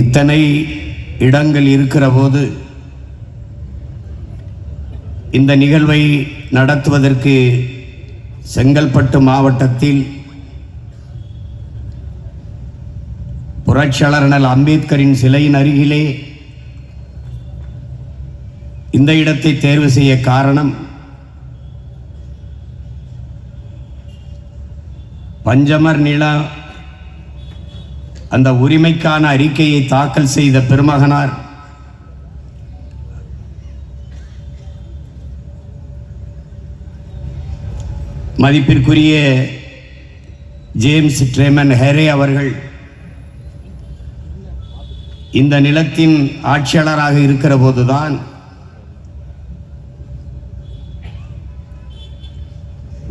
இத்தனை இடங்கள் இருக்கிற போது இந்த நிகழ்வை நடத்துவதற்கு செங்கல்பட்டு மாவட்டத்தில் புரட்சியாளர் அண்ணல் அம்பேத்கரின் சிலையின் அருகிலே இந்த இடத்தை தேர்வு செய்ய காரணம், பஞ்சமர் நில அந்த உரிமைக்கான அறிக்கையை தாக்கல் செய்த பெருமகனார் மதிப்பிற்குரிய ஜேம்ஸ் ட்ரேமன் ஹெரே அவர்கள் இந்த நிலத்தின் ஆட்சியாளராக இருக்கிற போதுதான்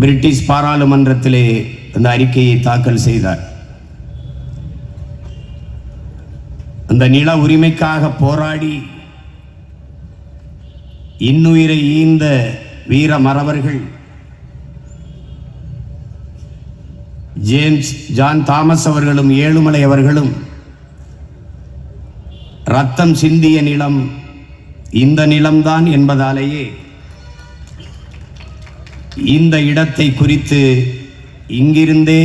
பிரிட்டிஷ் பாராளுமன்றத்திலே அந்த அறிக்கையை தாக்கல் செய்தார். அந்த நில உரிமைக்காக போராடி இன்னுயிரை ஈந்த வீர மறவர்கள் ஜேம்ஸ் ஜான் தாமஸ் அவர்களும் ஏழுமலை அவர்களும் ரத்தம் சிந்திய நிலம் இந்த நிலம்தான் என்பதாலேயே இந்த இடத்தை குறித்து இங்கிருந்தே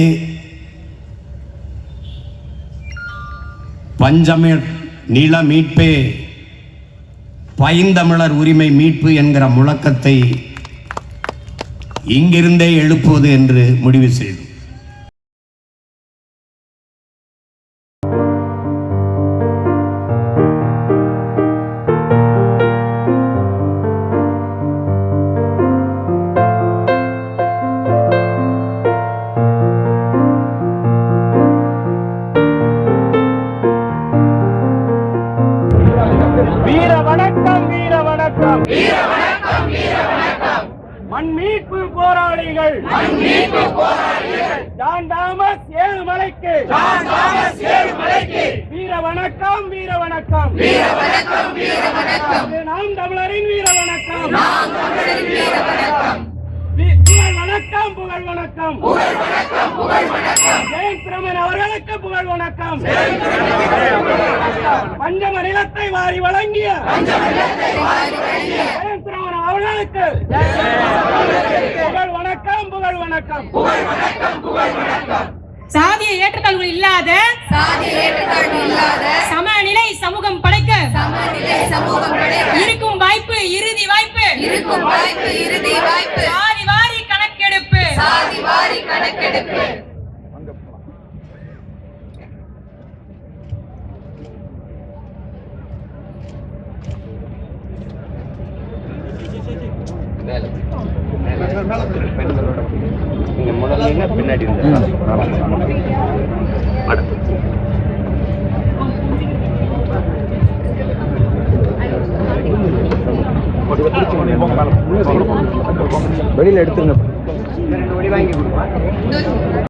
பஞ்சமர் நில மீட்பே பைந்தமிழர் உரிமை மீட்பு என்கிற முழக்கத்தை இங்கிருந்தே எழுப்புவது என்று முடிவு செய்தோம். வீர வணக்கம், வீர வணக்கம், வீர வணக்கம், வீர வணக்கம். மண் மீட்பு போராளிகள், மண் மீட்பு போராளிகள். ஜான் தாமஸ் ஏழுமலைக்கு, ஜான் தாமஸ் ஏழுமலைக்கு வீர வணக்கம், வீர வணக்கம், வீர வணக்கம், வீர வணக்கம். நாம் தமிழரின் வீர வணக்கம், நாம் தமிழரின் வீர வணக்கம். புகழ் வணக்கம், புகழ் வணக்கம், புகழ் வணக்கம், புகழ் வணக்கம். ஜெயந்த் பிரமன் அவர்களுக்கு புகழ் வணக்கம். பஞ்சம நிலத்தை வாரி வழங்கிய ஜெயந்த் பிரமன் அவர்களுக்கு புகழ் வணக்கம், புகழ் வணக்கம், புகழ் வணக்கம், புகழ் வணக்கம். சாதிய ஏற்றத்தாழ்வு இல்லாத சமநிலை சமூகம் படைக்க இருக்கும் வாய்ப்பு இறுதி வாய்ப்பு, இருக்கும் வாய்ப்பு இறுதி வாய்ப்பு. சாதி வாரி கணக்கெடுப்பு, சாதி வாரி கணக்கெடுப்பு. பின்னாடி வெளியில எடுத்துங்க.